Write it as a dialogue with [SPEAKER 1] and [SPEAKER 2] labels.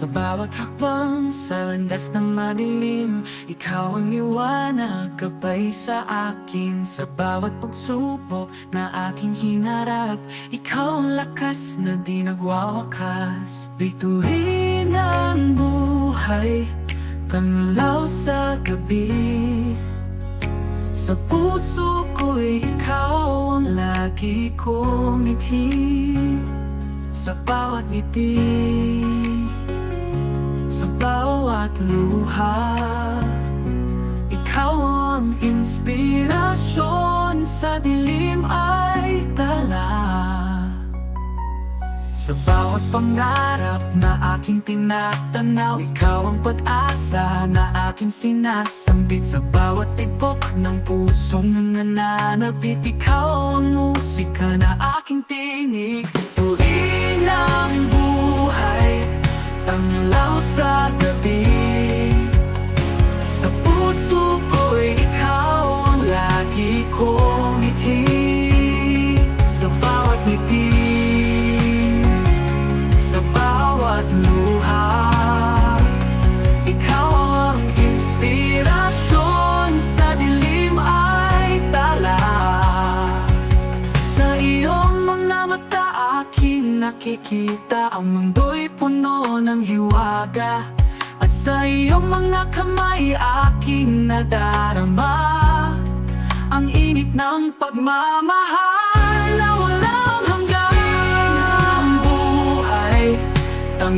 [SPEAKER 1] Sa bawat hakbang, sa landas ng madilim, ikaw ang liwanag, gabay sa akin. Sa bawat pagsubok na aking hinarap, ikaw ang lakas na di nagwawakas. Bituin ang buhay, panlaw sa gabi. Sa puso ko'y ikaw ang lagi kong mithi. Sa bawat ngiti, sa bawat luha, ikaw ang inspirasyon, sa dilim ay tala. Sa bawat pangarap na aking tinatanaw, ikaw ang pag-asa na aking sinasambit. Sa bawat tibok ng pusong nananabit, ikaw ang musika na aking tinig. Tuwin ang buhay, tanglaw sa gabi. Sa puso ko'y ikaw ang lagi kong ngiti. Sa bawat ngiti, luha, ikaw ang inspirasyon, sa dilim ay tala. Sa iyong mga mata aking nakikita ang mundo'y puno ng hiwaga. At sa iyong mga kamay aking nadarama ang init ng pagmamahal na walang hanggan. Ang